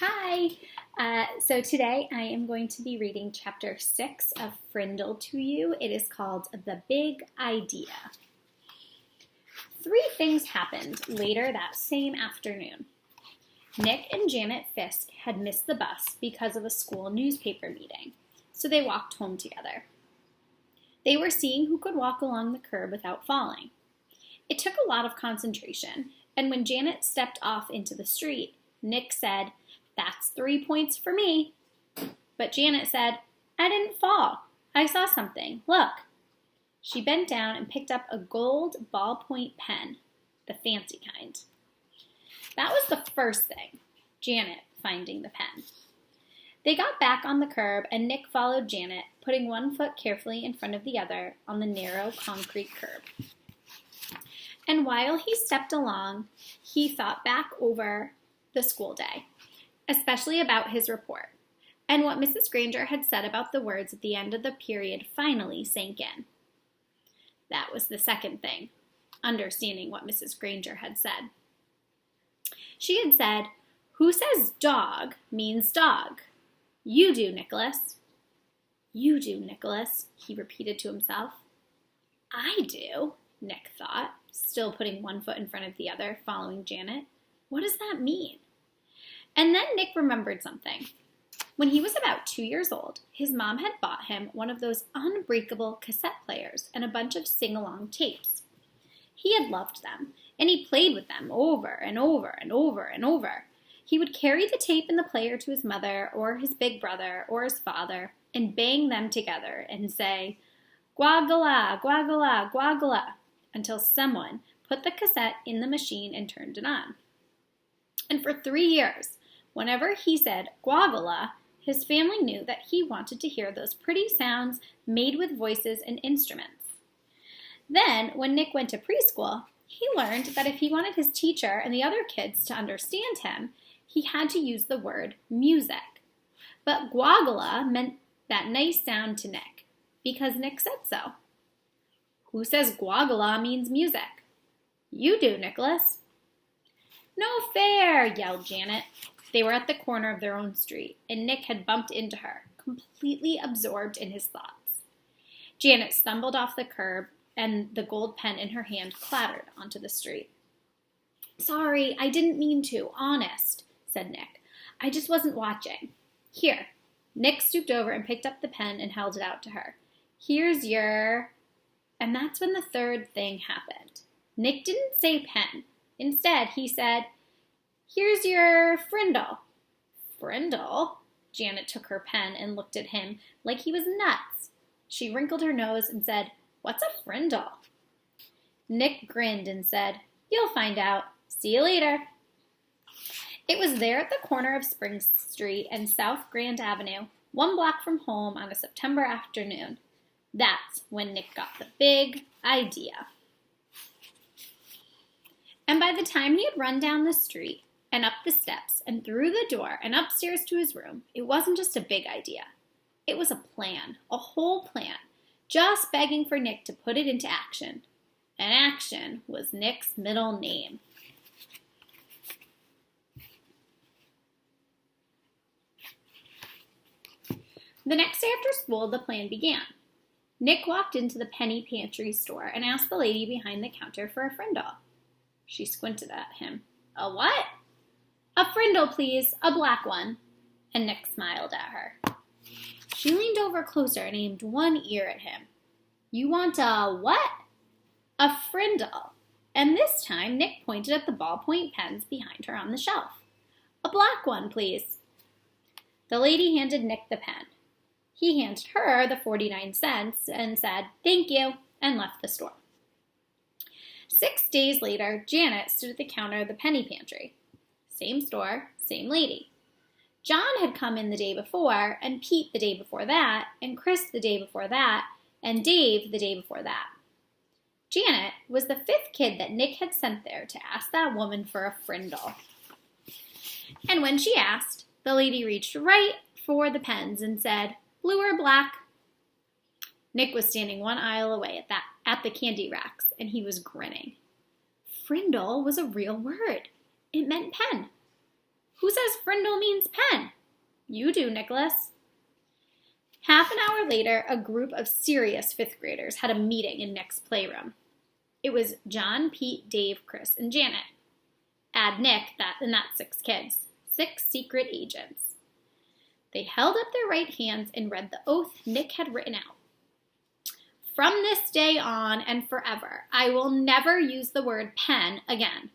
Hi! So today I am going to be reading chapter 6 of Frindle to you. It is called The Big Idea. 3 things happened later that same afternoon. Nick and Janet Fisk had missed the bus because of a school newspaper meeting, so they walked home together. They were seeing who could walk along the curb without falling. It took a lot of concentration, and when Janet stepped off into the street, Nick said, "That's 3 points for me." But Janet said, "I didn't fall. I saw something. Look." She bent down and picked up a gold ballpoint pen, the fancy kind. That was the first thing, Janet finding the pen. They got back on the curb and Nick followed Janet, putting one foot carefully in front of the other on the narrow concrete curb. And while he stepped along, he thought back over the school day, especially about his report, and what Mrs. Granger had said about the words at the end of the period finally sank in. That was the second thing, understanding what Mrs. Granger had said. She had said, "Who says dog means dog? You do, Nicholas." "You do, Nicholas," he repeated to himself. "I do," Nick thought, still putting one foot in front of the other, following Janet. What does that mean? And then Nick remembered something. When he was about 2 years old, his mom had bought him one of those unbreakable cassette players and a bunch of sing-along tapes. He had loved them, and he played with them over and over and over and over. He would carry the tape and the player to his mother or his big brother or his father and bang them together and say, "Guagala, guagala, guagala," until someone put the cassette in the machine and turned it on. And for 3 years, whenever he said guagala, his family knew that he wanted to hear those pretty sounds made with voices and instruments. Then, when Nick went to preschool, he learned that if he wanted his teacher and the other kids to understand him, he had to use the word music. But guagala meant that nice sound to Nick, because Nick said so. "Who says guagala means music?" "You do, Nicholas." "No fair," yelled Janet. They were at the corner of their own street, and Nick had bumped into her, completely absorbed in his thoughts. Janet stumbled off the curb, and the gold pen in her hand clattered onto the street. "Sorry, I didn't mean to, honest," said Nick. "I just wasn't watching. Here." Nick stooped over and picked up the pen and held it out to her. "Here's your..." And that's when the third thing happened. Nick didn't say pen. Instead, he said, "Here's your Frindle." "Frindle?" Janet took her pen and looked at him like he was nuts. She wrinkled her nose and said, "What's a Frindle?" Nick grinned and said, "You'll find out. See you later." It was there at the corner of Spring Street and South Grand Avenue, 1 block from home on a September afternoon. That's when Nick got the big idea. And by the time he had run down the street and up the steps and through the door and upstairs to his room, it wasn't just a big idea. It was a plan, a whole plan, just begging for Nick to put it into action. And action was Nick's middle name. The next day after school, the plan began. Nick walked into the penny pantry store and asked the lady behind the counter for a Frindle. She squinted at him. "A what?" "A Frindle, please, a black one." And Nick smiled at her. She leaned over closer and aimed one ear at him. "You want a what?" "A Frindle." And this time Nick pointed at the ballpoint pens behind her on the shelf. "A black one, please." The lady handed Nick the pen. He handed her the 49 cents and said, "Thank you," and left the store. 6 days later, Janet stood at the counter of the penny pantry. Same store, same lady. John had come in the day before, and Pete the day before that, and Chris the day before that, and Dave the day before that. Janet was the 5th kid that Nick had sent there to ask that woman for a Frindle. And when she asked, the lady reached right for the pens and said, "Blue or black?" Nick was standing 1 aisle away at the candy racks, and he was grinning. Frindle was a real word. It meant pen. Who says Frindle means pen? You do, Nicholas. Half an hour later, a group of serious fifth graders had a meeting in Nick's playroom. It was John, Pete, Dave, Chris, and Janet. Add Nick, and that's 6 kids. 6 secret agents. They held up their right hands and read the oath Nick had written out. From this day on and forever, I will never use the word pen again.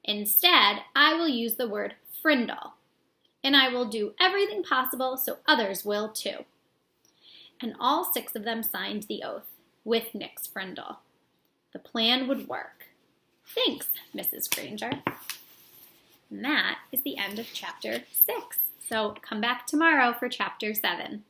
Instead, I will use the word Frindle, and I will do everything possible so others will too. And all 6 of them signed the oath, with Nick's Frindle. The plan would work. Thanks, Mrs. Granger. And that is the end of chapter 6. So come back tomorrow for chapter 7.